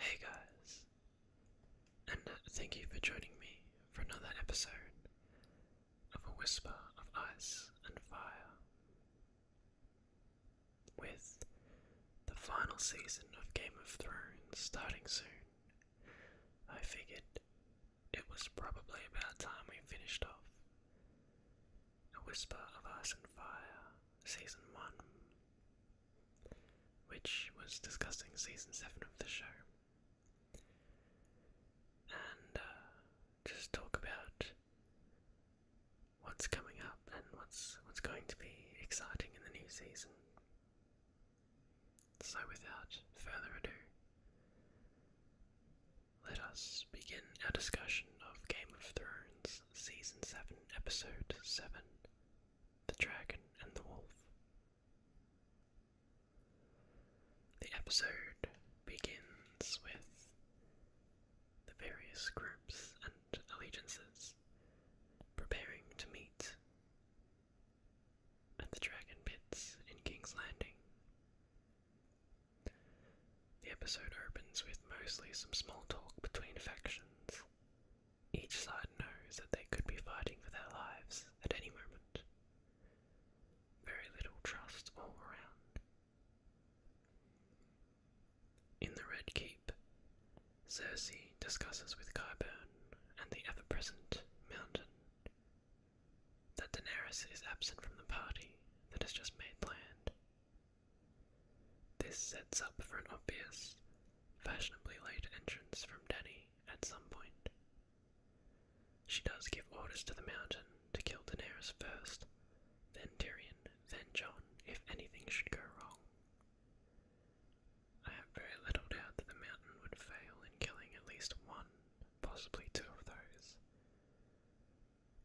Hey guys, and thank you for joining me for another episode of A Whisper of Ice and Fire. With the final season of Game of Thrones starting soon, I figured it was probably about time we finished off A Whisper of Ice and Fire Season 1, which was discussing Season 7 of the show. And just talk about what's coming up and what's going to be exciting in the new season. So without further ado, let us begin our discussion of Game of Thrones Season 7, Episode 7, The Dragon and the Wolf. The episode begins with the various groups and allegiances preparing to meet at the Dragon Pits in King's Landing. The episode opens with mostly some small talk between factions. Each side knows that they could be fighting for their lives at any moment. Very little trust all around. In the Red Keep, Cersei discusses with Qyburn and the ever-present Mountain that Daenerys is absent from the party that has just made land. This sets up for an obvious, fashionably late entrance from Dany at some point. She does give orders to the Mountain to kill Daenerys first, then Tyrion, then Jon, if anything should go wrong. I have very little doubt that the Mountain would fail in killing at least one, possibly two of those.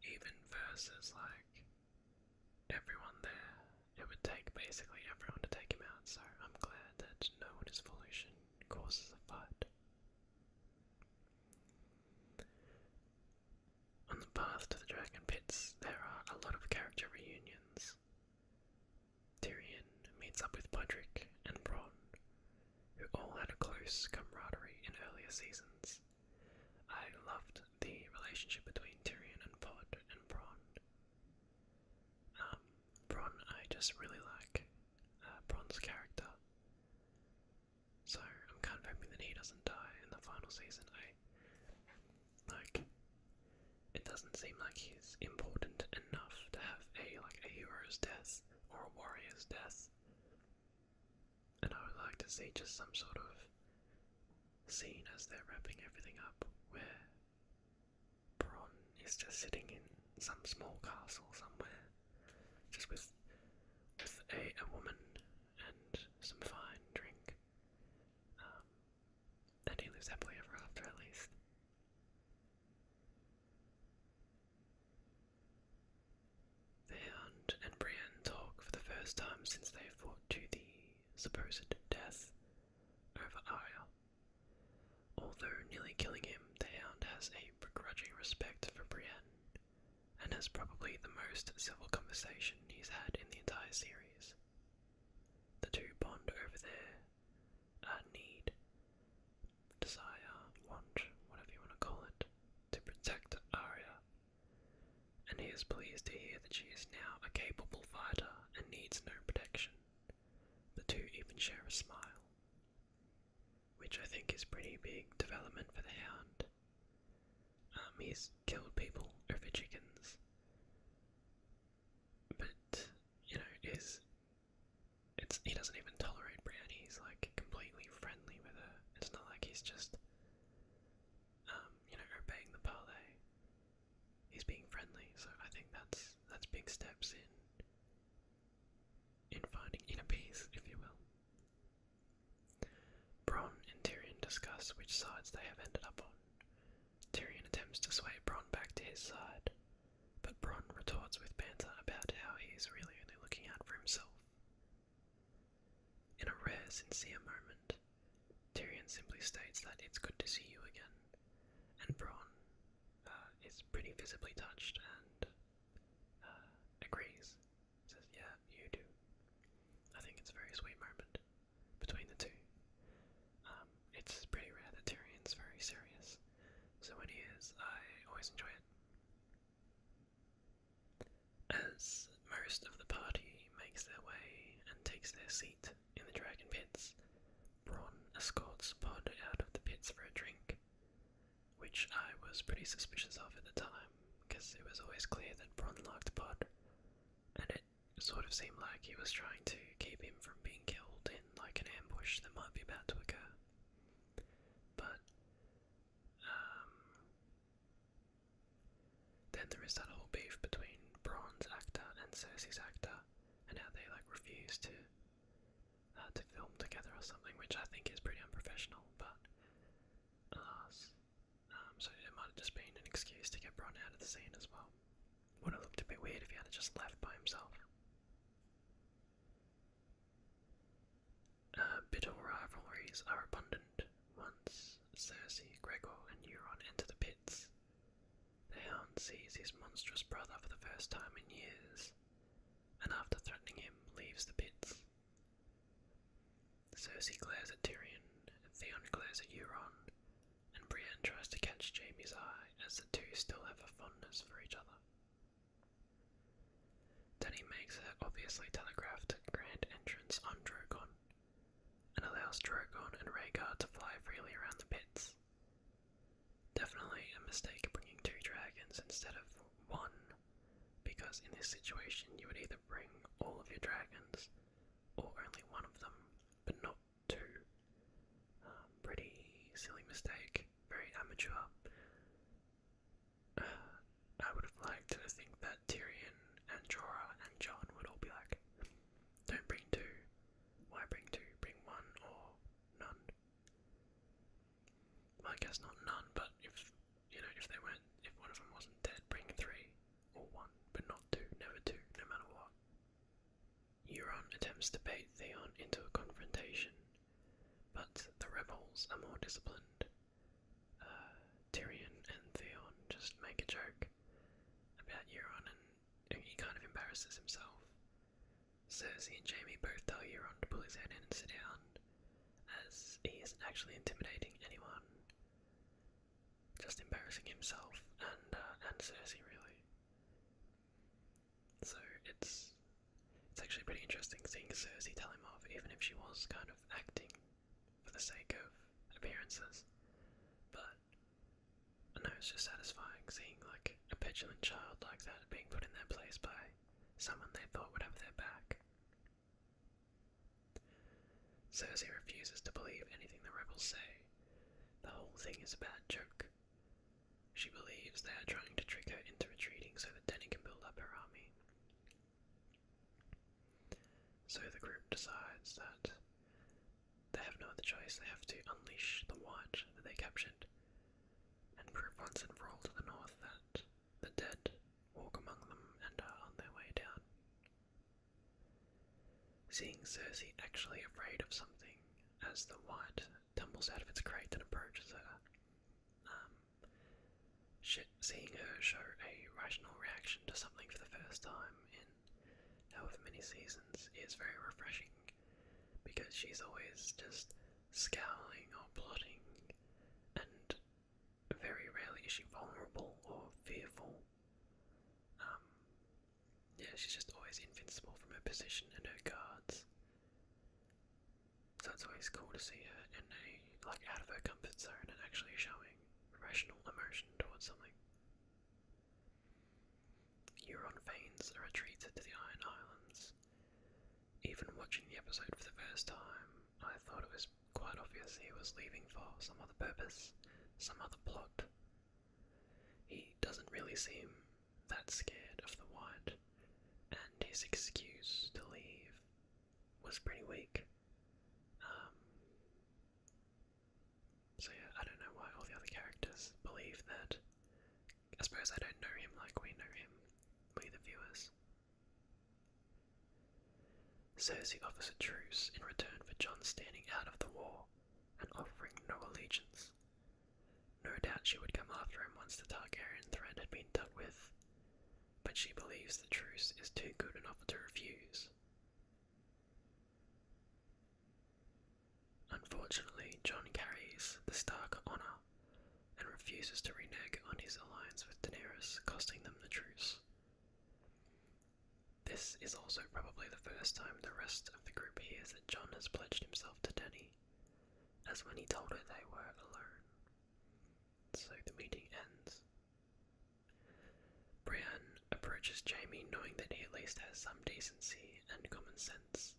Even versus, everyone there, it would take basically everyone to take him out, so I'm glad that no one is foolish and causes a fight. On the path to the Dragon Pits, there are a lot of character reunions. Tyrion meets up with Podrick and Bronn, who all had a close camaraderie in earlier seasons. I loved the relationship between Tyrion and Pod and Bronn. Bronn, I just really like Bronn's character, so I'm kind of hoping that he doesn't die in the final season. It doesn't seem like he's important enough to have a hero's death or a warrior's death. And I would like to see just some sort of scene as they're wrapping everything up where Bronn is just sitting in some small castle somewhere, just with a woman and some fine drink, and he lives happily ever after at least. The Hound and Brienne talk for the first time since they fought to the supposed death over Arya. Although nearly killing him, the Hound has a begrudging respect for Brienne, and has probably the most civil conversation he's had in the entire series. The two bond over their need, desire, want, whatever you want to call it, to protect Arya, and he is pleased to hear that she is now a capable fighter and needs no protection. The two even share a smile, which I think is pretty big development for the Hound. He's killed people over chickens, but he doesn't even tolerate Brienne. He's completely friendly with her. It's not like he's just obeying the parley. He's being friendly, so I think that's big steps in finding inner peace, if you will. Bronn and Tyrion discuss which sides they have ended up on. Tyrion attempts to sway Bronn back to his side, but Bronn retorts with banter about how he is really only looking out for himself. In a rare, sincere moment, Tyrion simply states that it's good to see you again, and Bronn is pretty visibly touched and agrees. Says, yeah, you do. I think it's a very sweet moment between the two. It's pretty rare seat in the dragon pits, Bronn escorts Pod out of the pits for a drink, which I was pretty suspicious of at the time, because it was always clear that Bronn liked Pod, and it sort of seemed like he was trying to keep him from being killed in like an ambush that might be about to occur. But then there is that whole beef between Bronn's actor and Cersei's actor, and how they like refuse to film together or something, which I think is pretty unprofessional. But alas, so it might have just been an excuse to get Bronn out of the scene as well. Would have looked a bit weird if he had just left by himself. Bitter rivalries are abundant once Cersei, Gregor, and Euron enter the pits. The Hound sees his monstrous brother for the first time in years, and after threatening him, leaves the pits. Cersei glares at Tyrion, Theon glares at Euron, and Brienne tries to catch Jaime's eye as the two still have a fondness for each other. Dany makes her obviously telegraphed grand entrance on Drogon, and allows Drogon and Rhaegar to fly freely around the pits. Definitely a mistake bringing two dragons instead of one, because in this situation you would either bring all of your dragons, or only one of them, but not two. Pretty silly mistake, very amateur. I would have liked to think that Tyrion and Jorah and Jon would all be like, don't bring two. Why bring two? Bring one or none. Well, I guess not none, but if one of them wasn't dead, bring three or one, but not two. Never two, no matter what. Euron attempts to bait Theon into a confrontation, but the rebels are more disciplined. Tyrion and Theon just make a joke about Euron, and he kind of embarrasses himself. Cersei and Jaime both tell Euron to pull his head in and sit down, as he isn't actually intimidating anyone, just embarrassing himself and Cersei, really. So it's actually pretty interesting seeing Cersei tell him off, even if she was kind of acting for the sake of appearances. But I know it's just satisfying seeing like a petulant child like that being put in their place by someone they thought would have their back. Cersei refuses to believe anything the rebels say. The whole thing is a bad joke. She believes they are trying to trick her into retreating so that Dany can build up her army. So the group decides that they have no other choice. They have to unleash the White that they captured, and prove once and for all to the north that the dead walk among them and are on their way down. Seeing Cersei actually afraid of something as the White tumbles out of its crate and approaches her, seeing her show a rational reaction to something for the first time in however many seasons is very refreshing, because she's always just scowling or plotting, and very rarely is she vulnerable or fearful. Yeah, she's just always invincible from her position and her guards. So it's always cool to see her in out of her comfort zone and actually showing rational emotion towards something. Euron feigns a retreat to the Iron Islands. Even watching the episode for the first time, I thought it was quite obvious he was leaving for some other purpose, some other plot. He doesn't really seem that scared of the White, and his excuse to leave was pretty weak. So yeah, I don't know why all the other characters believe that. I suppose I don't know him like we know him, we the viewers. Cersei offers a truce in return for Jon standing out of the war and offering no allegiance. No doubt she would come after him once the Targaryen threat had been dealt with, but she believes the truce is too good an offer to refuse. Unfortunately, Jon carries the Stark honor and refuses to renege on his alliance with Daenerys, costing them the truce. This is also probably the first time the rest of the group hears as when he told her they were alone. So the meeting ends. Brienne approaches Jaime knowing that he at least has some decency and common sense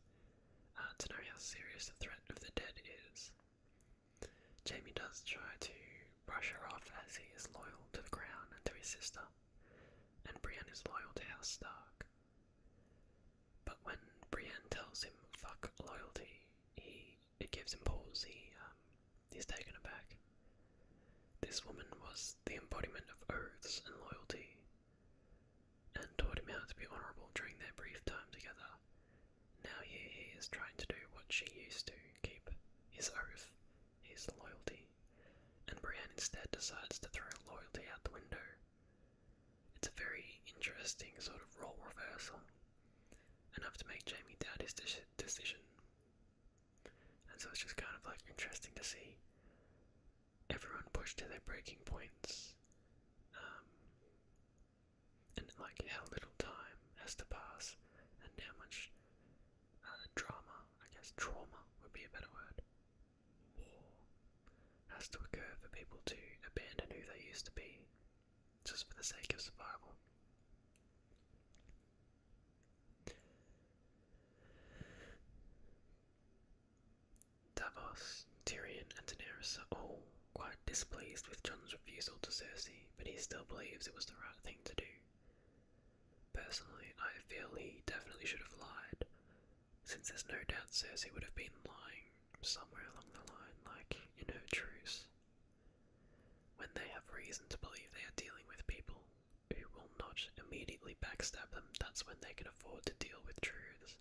to know how serious the threat of the dead is. Jaime does try to brush her off as he is loyal to the crown and to his sister, and Brienne is loyal to House Stark. But when Brienne tells him fuck loyalty, it gives him pause. He's taken aback. This woman was the embodiment of oaths and loyalty, and taught him how to be honourable during their brief time together. Now here he is trying to do what she used to, keep his oath, his loyalty, and Brienne instead decides to throw loyalty out the window. It's a very interesting sort of role reversal, enough to make Jaime doubt his decision. And so it's just kind of like interesting to see everyone pushed to their breaking points, and like how little time has to pass, and how much drama, I guess trauma would be a better word, war has to occur for people to abandon who they used to be, just for the sake of survival. Davos, Tyrion and Daenerys are all quite displeased with Jon's refusal to Cersei, but he still believes it was the right thing to do. Personally, I feel he definitely should have lied, since there's no doubt Cersei would have been lying somewhere along the line, like in her truce. When they have reason to believe they are dealing with people who will not immediately backstab them, that's when they can afford to deal with truths.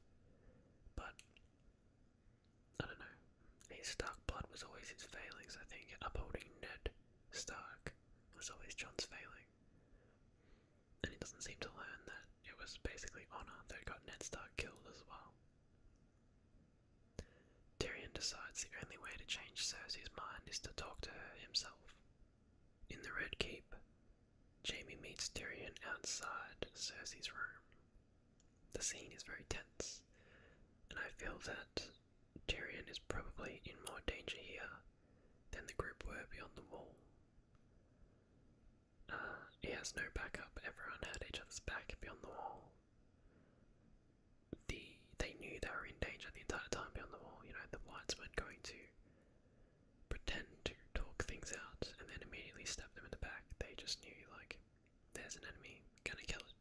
But I don't know. His Stark blood was always his failings, I think. Upholding Ned Stark was always Jon's failing. And he doesn't seem to learn that it was basically honour that got Ned Stark killed as well. Tyrion decides the only way to change Cersei's mind is to talk to her himself. In the Red Keep, Jaime meets Tyrion outside Cersei's room. The scene is very tense, and I feel that Tyrion is probably in more danger here than the group were beyond the wall. He has no backup, everyone had each other's back beyond the wall. They knew they were in danger the entire time beyond the wall. You know, the Whites weren't going to pretend to talk things out and then immediately stab them in the back. They just knew, like, there's an enemy, gonna kill it.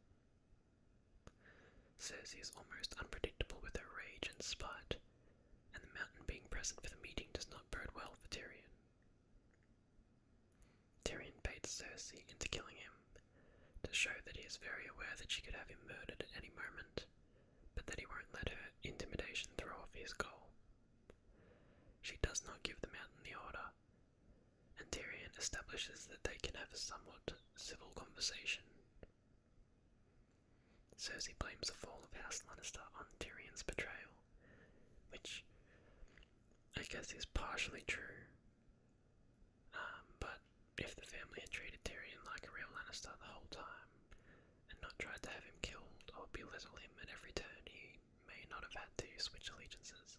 Cersei is almost unpredictable with her rage and spite, and the Mountain being present for the meeting does not bode well for Tyrion. Tyrion baits Cersei into killing him, to show that he is very aware that she could have him murdered at any moment, but that he won't let her intimidation throw off his goal. She does not give the Mountain the order, and Tyrion establishes that they can have a somewhat civil conversation. Cersei blames the fall of House Lannister on Tyrion's betrayal, which I guess is partially true, but if the family had treated Tyrion like a real Lannister the whole time, and not tried to have him killed or belittle him at every turn, he may not have had to switch allegiances.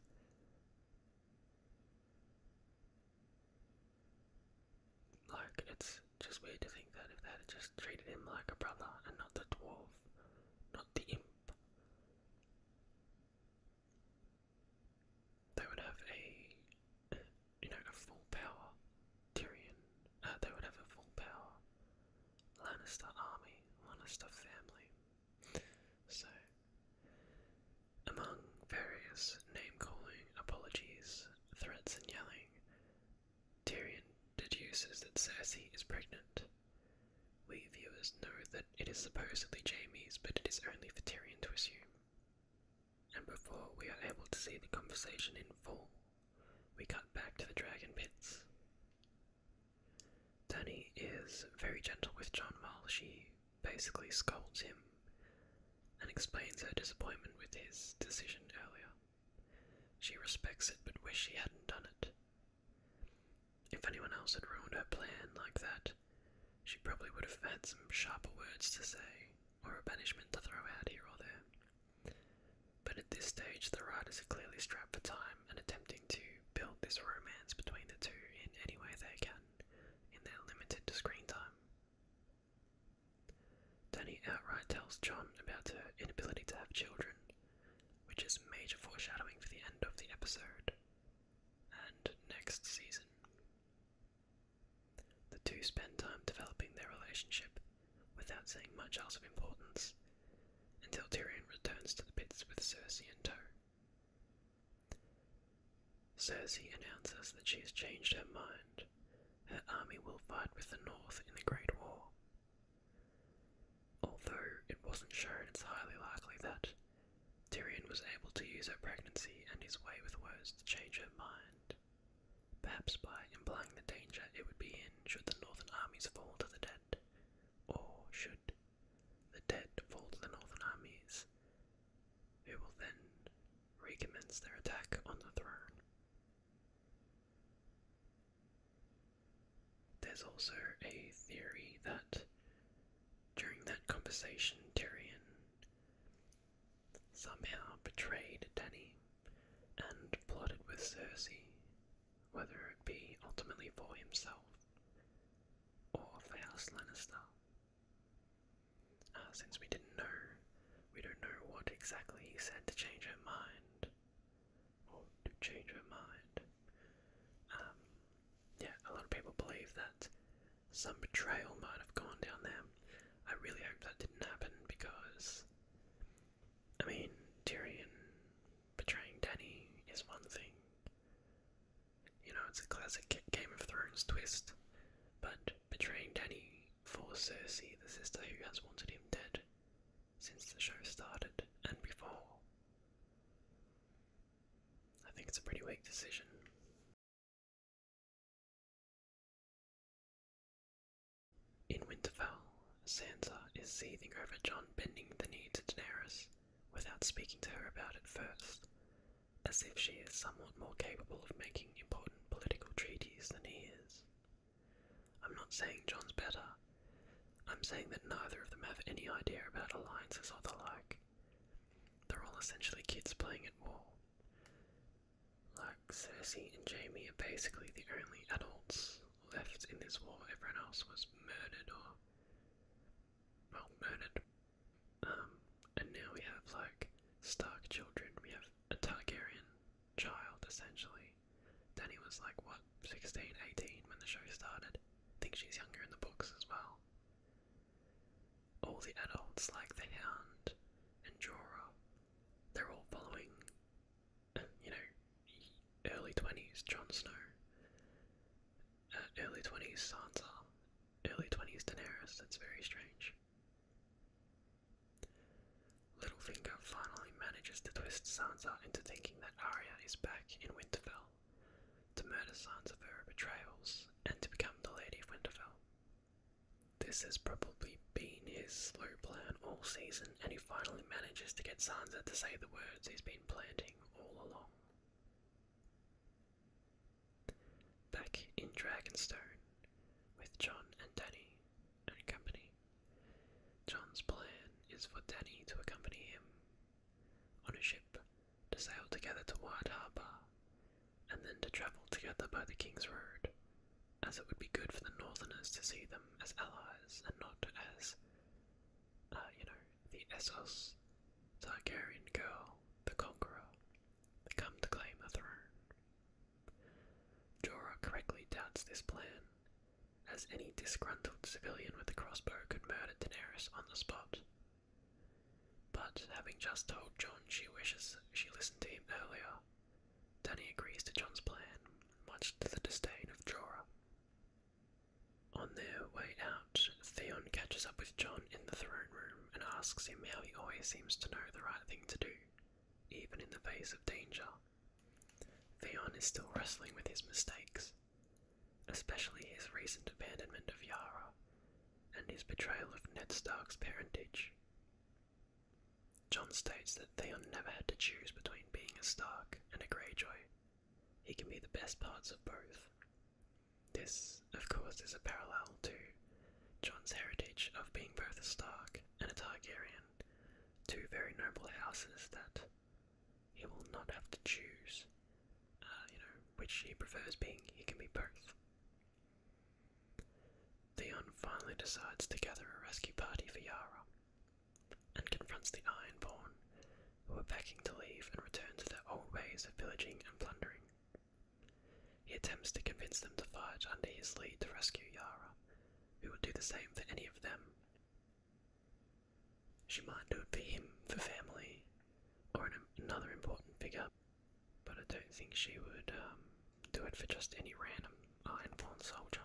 Like, it's just weird to think that if they had just treated him like a brother and not the dwarf, not the imp, they would have a full power Tyrion. They would have a full power Lannister army, Lannister family. So, among various name-calling, apologies, threats and yelling, Tyrion deduces that Cersei is pregnant. We viewers know that it is supposedly Jaime's, but it is only for Tyrion to assume. And before we are able to see the conversation in full, we cut back to the dragon pits. Dany is very gentle with Jon while she basically scolds him and explains her disappointment with his decision earlier. She respects it but wishes she hadn't done it. If anyone else had ruined her plan like that, she probably would have had some sharper words to say, or a banishment to throw out here or there. But at this stage, the writers are clearly strapped for time and attempting to build this romance between the two in any way they can in their limited screen time. Dany outright tells Jon about her inability to have children, which is major foreshadowing for the end of the episode and next season. The two spend time developing their relationship without saying much else of importance until Tyrion returns to the pits with Cersei in tow. Cersei announces that she has changed her mind. Her army will fight with the North in the Great War. Although it wasn't shown, it's highly likely that Tyrion was able to use her pregnancy and his way with words to change her mind, perhaps by implying the danger it would be in should the northern armies fall to the dead, or should the dead fall to the northern armies, who will then recommence their attack on the throne. There's also a theory that during that conversation Tyrion somehow betrayed Dany and plotted with Cersei, whether it be ultimately for himself or for House Lannister. Since we don't know what exactly he said to change her mind, or to change her mind. Yeah, a lot of people believe that some betrayal might have gone down there. I really hope that didn't happen because, I mean, Tyrion betraying Dany is one thing. You know, it's a classic Game of Thrones twist, but betraying Dany for Cersei, the sister who has wanted him dead since the show started and before, I think it's a pretty weak decision. In Winterfell, Sansa is seething over Jon bending the knee to Daenerys without speaking to her about it first, as if she is somewhat more capable of making important political treaties than he is. I'm not saying Jon's better. I'm saying that neither of them have any idea about alliances or the like. They're all essentially kids playing at war. Like, Cersei and Jaime are basically the only adults left in this war. Everyone else was murdered or, well, murdered. And now we have, like, Stark children. We have a Targaryen child, essentially. Dany was, like, what, 16, 18 when the show started? I think she's younger in the books as well. All the adults, like the Hound and Jorah, they're all following, you know, early 20s Jon Snow, early 20s Sansa, early 20s Daenerys. That's very strange. Littlefinger finally manages to twist Sansa into thinking that Arya is back in Winterfell to murder Sansa for her betrayals and to become the Lady of Winterfell. This has probably been his slow plan all season, and he finally manages to get Sansa to say the words he's been planting all along. Back in Dragonstone, with Jon and Dany and company, Jon's plan is for Dany to accompany him on a ship to sail together to White Harbour, and then to travel together by the King's Road, as it would be good for the Northerners to see them as allies and not as, the Essos Targaryen girl, the Conqueror, come to claim the throne. Jorah correctly doubts this plan, as any disgruntled civilian with a crossbow could murder Daenerys on the spot. But having just told Jon she wishes she listened to him earlier, Dany agrees to Jon's plan, much to the disdain of Jorah. On their way out, Theon catches up with Jon in the throne room and asks him how he always seems to know the right thing to do, even in the face of danger. Theon is still wrestling with his mistakes, especially his recent abandonment of Yara and his betrayal of Ned Stark's parentage. Jon states that Theon never had to choose between being a Stark and a Greyjoy. He can be the best parts of both. This, of course, is a parallel to Jon's heritage of being both a Stark and a Targaryen, two very noble houses that he will not have to choose, which he prefers being. He can be both. Theon finally decides to gather a rescue party for Yara, and confronts the Ironborn, who are begging to leave and return to their old ways of pillaging and plundering. He attempts to convince them to fight under his lead to rescue Yara, who would do the same for any of them. She might do it for him, for family, or another important figure, but I don't think she would do it for just any random Ironborn soldier.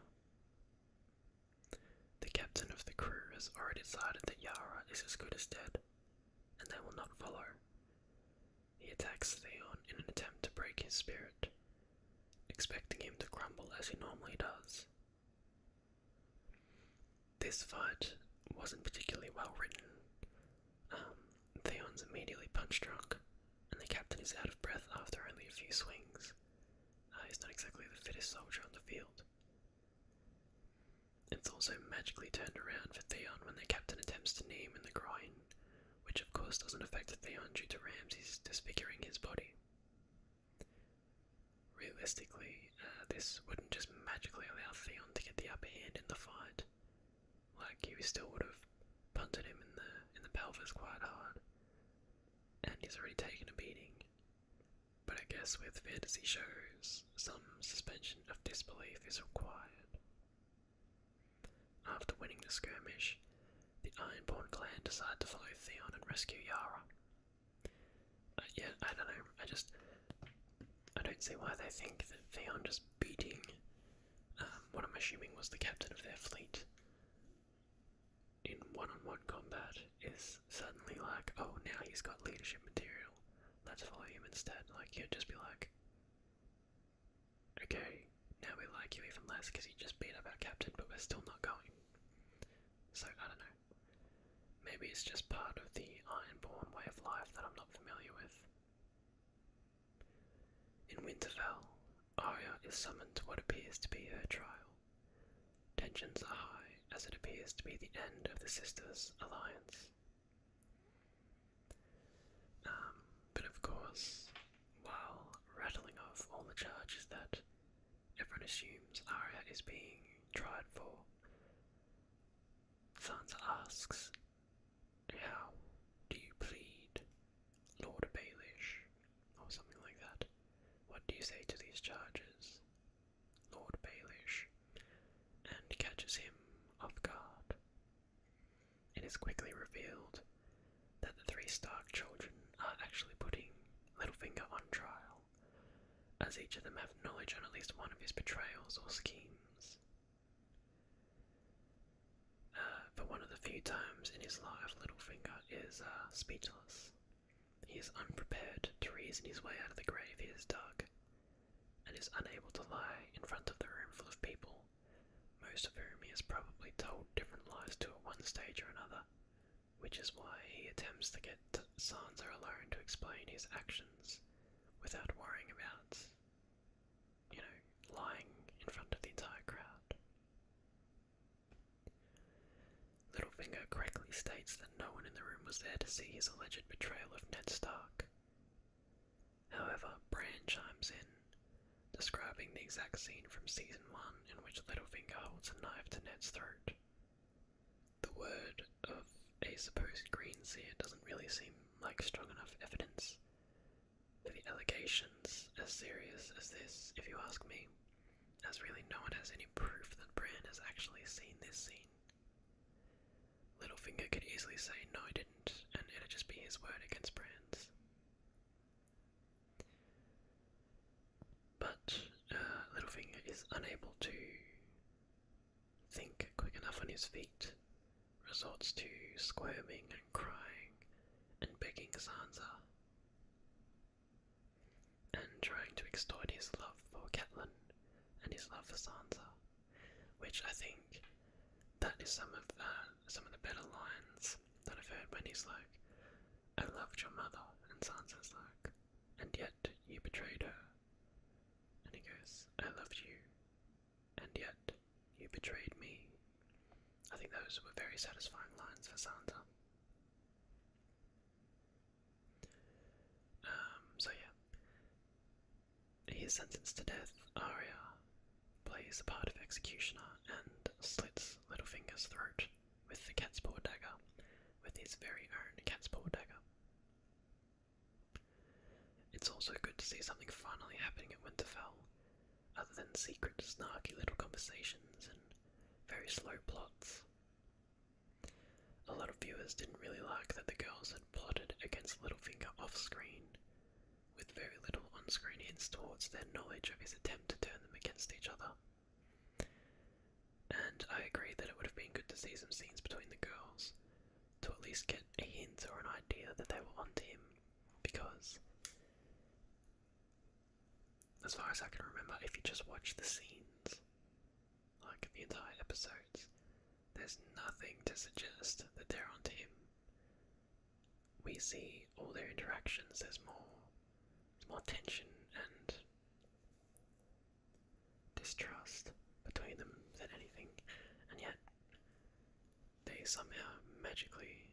The captain of the crew has already decided that Yara is as good as dead, and they will not follow. He attacks Theon in an attempt to break his spirit, expecting him to crumble as he normally does. This fight wasn't particularly well written. Theon's immediately punch drunk, and the captain is out of breath after only a few swings. He's not exactly the fittest soldier on the field. It's also magically turned around for Theon when the captain attempts to knee him in the groin, which of course doesn't affect Theon due to Ramsay's disfiguring his body. Realistically, this wouldn't just magically allow Theon to get the upper hand in the fight. Like, he still would have punted him in the pelvis quite hard, and he's already taken a beating. But I guess with fantasy shows, some suspension of disbelief is required. After winning the skirmish, the Ironborn clan decide to follow Theon and rescue Yara. Yeah, I don't know, I don't see why they think that Theon just beating what I'm assuming was the captain of their fleet in one-on-one combat is suddenly like, oh, now he's got leadership material, let's follow him instead. Like, you'd just be like, okay, now we like you even less because you just beat up our captain, but we're still not going. So, I don't know. Maybe it's just part of the Ironborn way of life that I'm not familiar with. In Winterfell, Arya is summoned to what appears to be her trial. Tensions are high, as it appears to be the end of the sisters' alliance. But of course, while rattling off all the charges that everyone assumes Arya is being tried for, Sansa asks, "How do you plead, Lord Baelish?" or something like that. "What do you say to these charges, Lord Baelish?" and catches him off guard. It is quickly revealed that the three Stark children are actually putting Littlefinger on trial, as each of them have knowledge on at least one of his betrayals or schemes. For one of the few times in his life, Littlefinger is speechless. He is unprepared to reason his way out of the grave he has dug, and is unable to lie in front of the room full of people, most of whom he has probably told different lies to at one stage or another, which is why he attempts to get Sansa alone to explain his actions without worrying about, lying in front of the entire crowd. Littlefinger correctly states that no one in the room was there to see his alleged betrayal of Ned Stark. However, Bran chimes in, describing the exact scene from Season 1 in which Littlefinger holds a knife to Ned's throat. The word of a supposed greenseer doesn't really seem like strong enough evidence for the allegations as serious as this, if you ask me, as really no one has any proof that Bran has actually seen this scene. Littlefinger could easily say no, he didn't, and it'd just be his word against Bran's. But Littlefinger is unable to think quick enough on his feet, resorts to squirming and crying and begging Sansa, and trying to extort his love for Catelyn and his love for Sansa, which I think that is some of the better lines that I've heard when he's like, "I loved your mother," and Sansa's like, "And yet you betrayed her." And he goes, "I loved you, and yet you betrayed me." I think those were very satisfying lines for Sansa. So yeah, is sentenced to death, Arya plays the part of executioner and slits Littlefinger's throat with the cat's paw dagger, with his very own cat's paw dagger. It's also good to see something finally happening at Winterfell, other than secret, snarky little conversations and very slow plots. A lot of viewers didn't really like that the girls had plotted against Littlefinger off-screen, with very little on-screen hints towards their knowledge of his attempt to turn them against each other. And I agree that it would have been good to see some scenes between the girls, to at least get a hint or an idea that they were onto him, because as far as I can remember, if you just watch the scenes, like the entire episodes, there's nothing to suggest that they're onto him. We see all their interactions, there's more tension and distrust between them than anything, and yet they somehow magically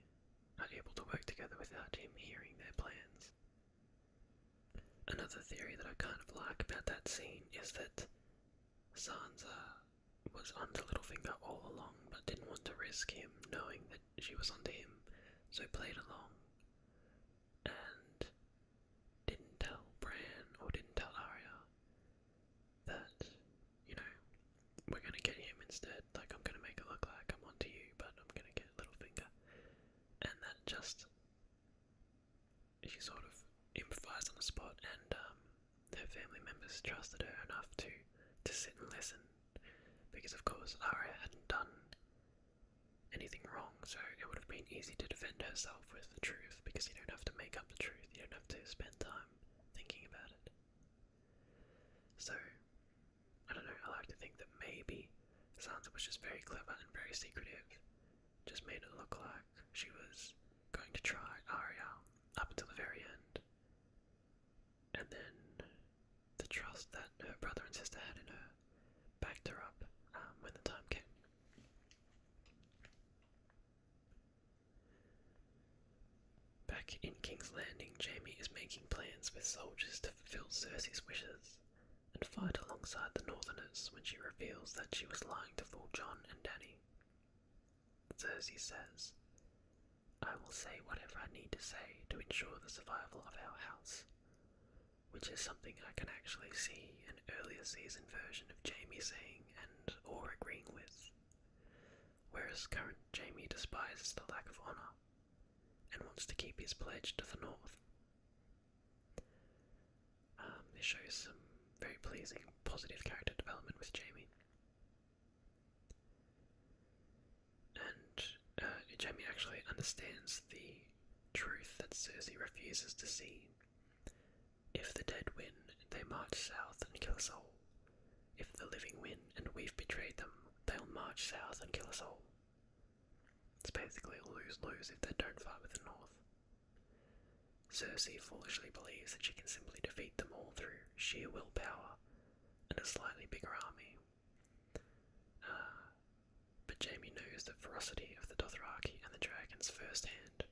are able to work together without him hearing their plans. Another theory that I kind of like about that scene is that Sansa was onto Littlefinger all along, but didn't want to risk him knowing that she was onto him, so played along and didn't tell Bran or didn't tell Arya that, you know, we're gonna get him instead. Like, I'm gonna make it look like I'm onto you, but I'm gonna get Littlefinger. And that just, she sort of improvised on the spot, and her family members trusted her enough to sit and listen, because of course Arya hadn't done anything wrong, so it would have been easy to defend herself with the truth, because you don't have to make up the truth, you don't have to spend time thinking about it. So, I don't know, I like to think that maybe Sansa was just very clever and very secretive, just made it look like she was going to try Arya up until the very end, and then the trust that her brother and sister had in her backed her up when the time came. Back in King's Landing, Jaime is making plans with soldiers to fulfill Cersei's wishes and fight alongside the Northerners when she reveals that she was lying to fool Jon and Dany. Cersei says, "I will say whatever I need to say to ensure the survival of our house," which is something I can actually see an earlier season version of Jaime saying and or agreeing with, whereas current Jaime despises the lack of honour and wants to keep his pledge to the north. This shows some very pleasing, positive character development with Jaime. And Jaime actually understands the truth that Cersei refuses to see. If the dead win, they march south and kill us all. If the living win and we've betrayed them, they'll march south and kill us all. It's basically a lose-lose if they don't fight with the North. Cersei foolishly believes that she can simply defeat them all through sheer willpower and a slightly bigger army. But Jaime knows the ferocity of the Dothraki and the dragons firsthand.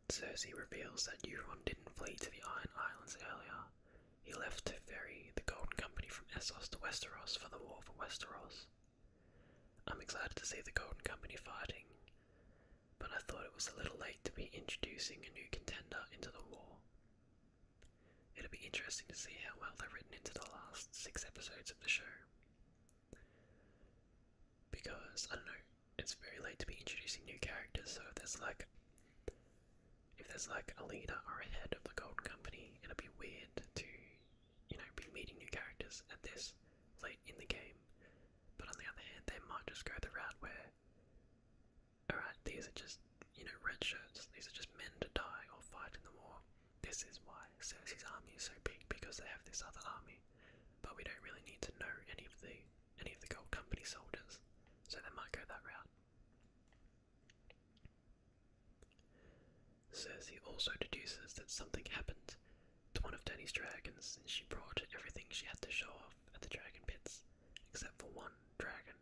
Cersei reveals that Euron didn't flee to the Iron Islands earlier. He left to ferry the Golden Company from Essos to Westeros for the War for Westeros. I'm excited to see the Golden Company fighting, but I thought it was a little late to be introducing a new contender into the war. It'll be interesting to see how well they're written into the last 6 episodes of the show. Because, I don't know, it's very late to be introducing new characters, so if there's like a leader or a head of the Golden Company, it'll be weird to, you know, be meeting new characters at this late in the game. But on the other hand, they might just go the route where, alright, these are just, you know, red shirts, these are just men to die or fight in the war. This is why Cersei's army is so big, because they have this other army. But we don't really need to know any of the Gold Company soldiers, so they might go that route. Cersei also deduces that something happened to one of Dany's dragons since she brought everything she had to show off at the dragon pits, except for one dragon.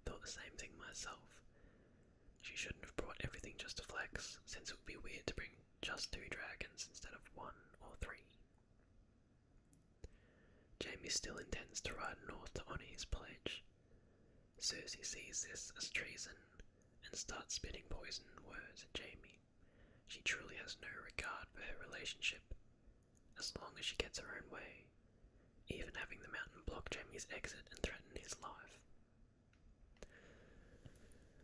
Thought the same thing myself. She shouldn't have brought everything just to flex, since it would be weird to bring just 2 dragons instead of 1 or 3. Jaime still intends to ride north to honour his pledge. Cersei sees this as treason and starts spitting poison words at Jaime. She truly has no regard for her relationship, as long as she gets her own way, even having the mountain block Jaime's exit and threaten his life.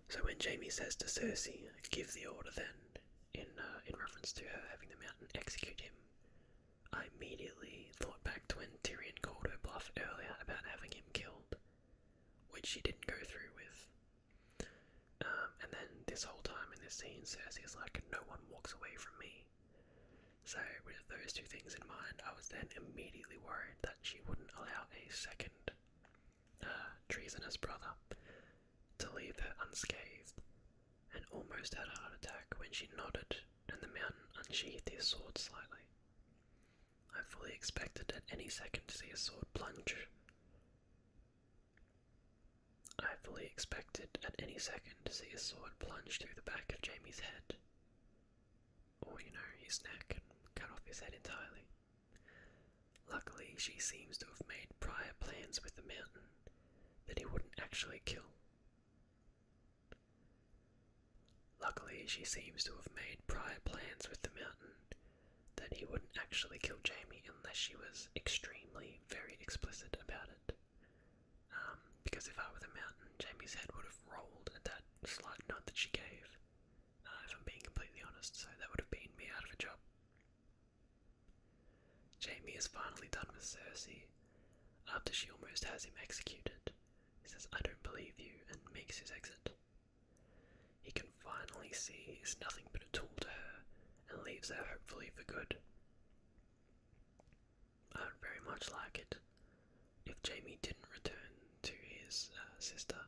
So when Jaime says to Cersei, give the order then, in reference to her having the mountain execute him, I immediately thought back to when Tyrion called her bluff earlier about having him killed, which she didn't go through with. And then this whole time in this scene, Cersei is like, no one walks away from me. So with those two things in mind, I was then immediately worried that she wouldn't allow a second treasonous brother to leave her unscathed, and almost had a heart attack when she nodded and the mountain unsheathed his sword slightly. I fully expected at any second to see a sword plunge. Through the back of Jaime's head, or his neck, and cut off his head entirely. Luckily, she seems to have made prior plans with the mountain that he wouldn't actually kill. Jaime unless she was extremely, very explicit about it. Because if I were the mountain, Jaime's head would have rolled at that slight nod that she gave. If I'm being completely honest, so that would have been me out of a job. Jaime is finally done with Cersei. After she almost has him executed, he says, "I don't believe you," and makes his exit. He can finally see he is nothing but a tool to her, and leaves her hopefully for good. I would very much like it if Jaime didn't return to his sister,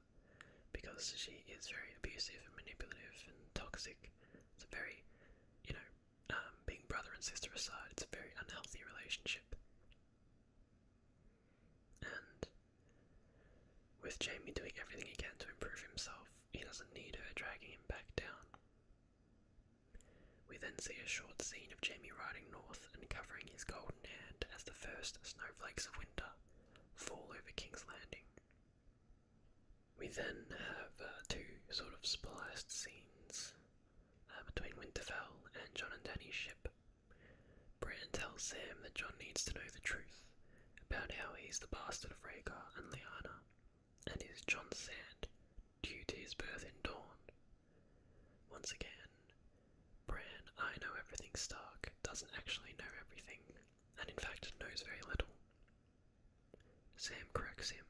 because she is very abusive and manipulative and toxic. It's a very, being brother and sister aside, it's a very unhealthy relationship. And with Jaime doing everything he can to improve himself, he doesn't need her dragging him back down. We then see a short scene of Jaime riding north and covering his golden hand as the first snowflakes of winter fall over King's Landing. We then have two sort of spliced scenes between Winterfell and Jon and Daenerys' ship. Bran tells Sam that Jon needs to know the truth about how he's the bastard of Rhaegar and Lyanna, and is Jon's sand due to his birth in Dawn. Once again, Bran, I know everything Stark, doesn't actually know everything, and in fact knows very little. Sam corrects him.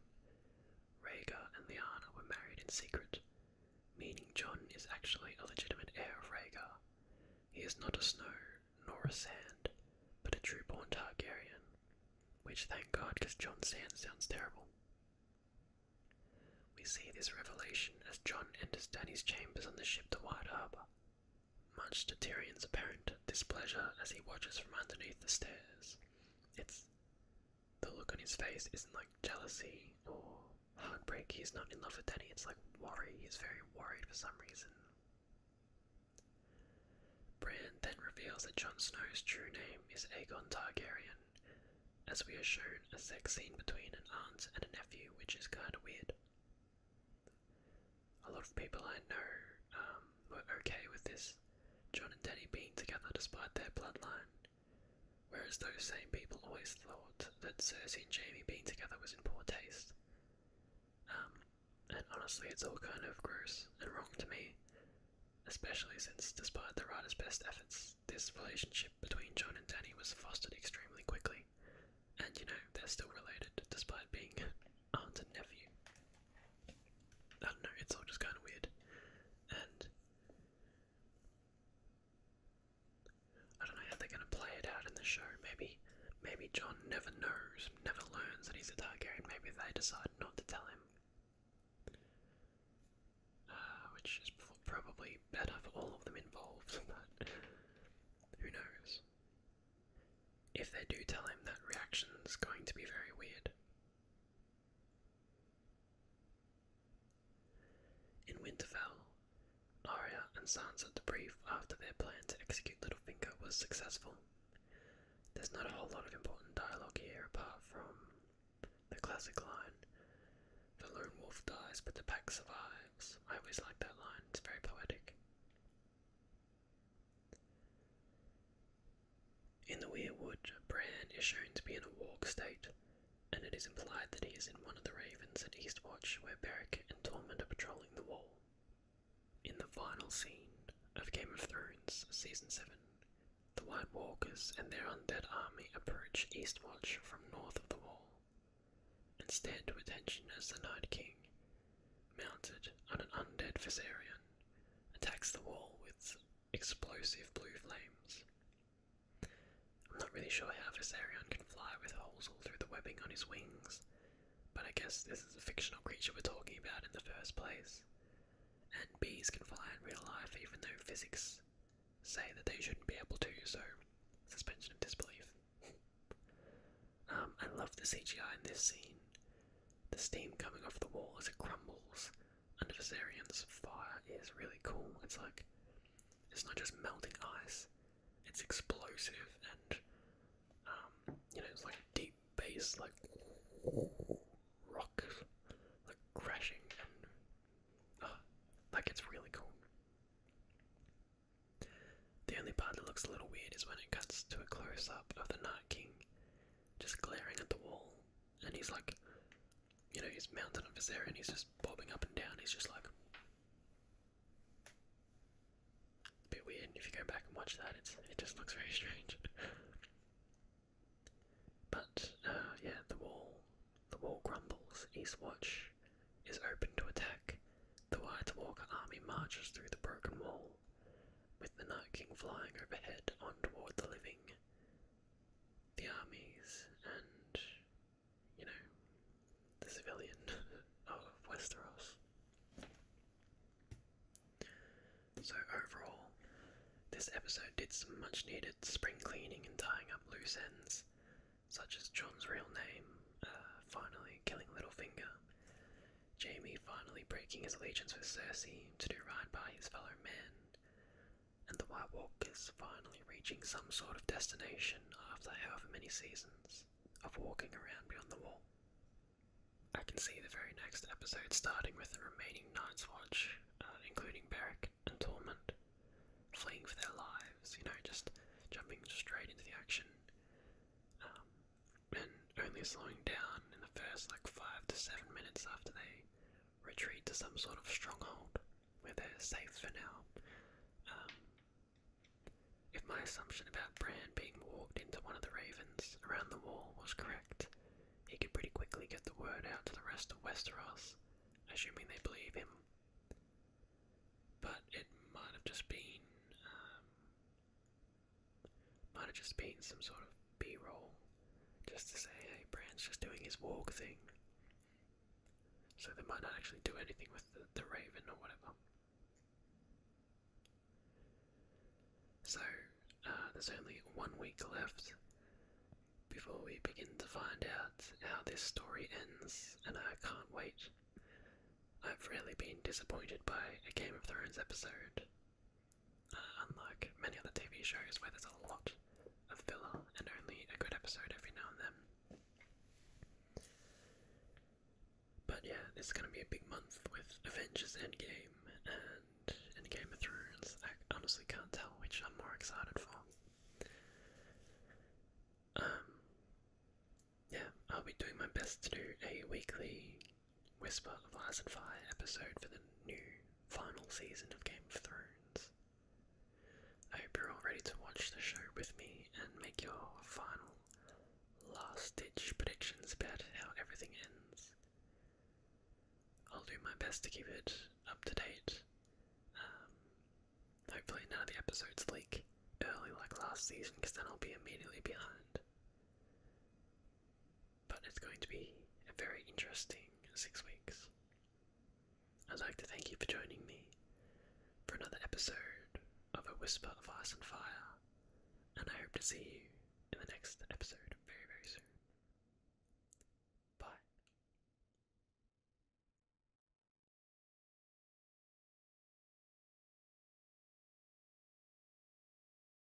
Rhaegar and Lyanna were married in secret, meaning Jon is actually a legitimate heir of Rhaegar. He is not a Snow, nor a Sand, but a true-born Targaryen, which thank God, because Jon Sand sounds terrible. We see this revelation as Jon enters Dany's chambers on the ship to White Harbour, much to Tyrion's apparent displeasure as he watches from underneath the stairs. The look on his face isn't like jealousy or heartbreak. He's not in love with Dany, it's like worry. He's very worried for some reason. Bran then reveals that Jon Snow's true name is Aegon Targaryen, as we are shown a sex scene between an aunt and a nephew, which is kinda weird. A lot of people I know were okay with this, Jon and Dany being together despite their bloodline, whereas those same people always thought that Cersei and Jaime being together was in poor taste. And honestly, it's all kind of gross and wrong to me, especially since, despite the writer's best efforts, this relationship between Jon and Dany was fostered extremely quickly, and they're still related despite being aunt and nephew. I don't know, it's all just kind of weird, and I don't know how they're going to play it out in the show. Maybe Jon never learns that he's a Targaryen. Maybe they decide not to tell him, which is probably better for all of them involved, but who knows. If they do tell him, that reaction's going to be very weird. In Winterfell, Arya and Sansa debrief after their plan to execute Littlefinger was successful. There's not a whole lot of important dialogue here apart from the classic line, "The lone wolf dies, but the pack survives." I always like that line, it's very poetic. In the Weirwood, Bran is shown to be in a walk state, and it is implied that he is in one of the ravens at Eastwatch where Beric and Tormund are patrolling the wall. In the final scene of Game of Thrones Season 7, the White Walkers and their undead army approach Eastwatch from north of the wall, and stand to attention as the Night King, mounted on an undead Viserion, attacks the wall with explosive blue flames. I'm not really sure how Viserion can fly with holes all through the webbing on his wings, but I guess this is a fictional creature we're talking about in the first place. And bees can fly in real life even though physics say that they shouldn't be able to, so suspension of disbelief. I love the CGI in this scene. The steam coming off the wall as it crumbles under Viserion's fire is really cool. It's like, it's not just melting ice, it's explosive and, it's like deep bass, like rock, like crashing, and like it's really cool. The only part that looks a little weird is when it cuts to a close-up of the Night King just glaring at the wall, and he's like, he's mounted on Viserion, he's just bobbing up and down, he's just like, a bit weird. If you go back and watch that, it just looks very strange. But, yeah, the wall crumbles. Eastwatch is open to attack. The White Walker army marches through the broken wall, with the Night King flying overhead on toward the living, the armies, and, the civilian of Westeros. So overall, this episode did some much needed spring cleaning and tying up loose ends, such as Jon's real name finally killing Littlefinger, Jaime finally breaking his allegiance with Cersei to do right by his fellow men, and the White Walkers finally reaching some sort of destination after however many seasons of walking around beyond the wall. I can see the very next episode starting with the remaining Night's Watch, including Beric and Tormund, fleeing for their lives, just jumping straight into the action, and only slowing down in the first 5 to 7 minutes after they retreat to some sort of stronghold where they're safe for now. If my assumption about Bran being walked into one of the ravens around the wall was correct, he could pretty quickly get the word out to the rest of Westeros, assuming they believe him. But it might have just been some sort of B-roll, just to say, hey, Bran's just doing his walk thing. So they might not actually do anything with the raven or whatever. So, there's only 1 week left before we begin to find out how this story ends, and I can't wait. I've rarely been disappointed by a Game of Thrones episode, unlike many other TV shows where there's a lot of filler and only a good episode every now and then. But yeah, it's going to be a big month with Avengers Endgame and Game of Thrones. I honestly can't tell which I'm more excited for. Yeah, I'll be doing my best to do a weekly Whisper of Ice and Fire episode for the new final season of Game of Thrones. I hope you're all ready to watch the show with me and make your final last-ditch predictions about how everything ends. I'll do my best to keep it up to date. Hopefully none of the episodes leak early like last season, because then I'll be immediately behind. But it's going to be a very interesting 6 weeks. I'd like to thank you for joining me for another episode of A Whisper of Ice and Fire, and I hope to see you in the next episode.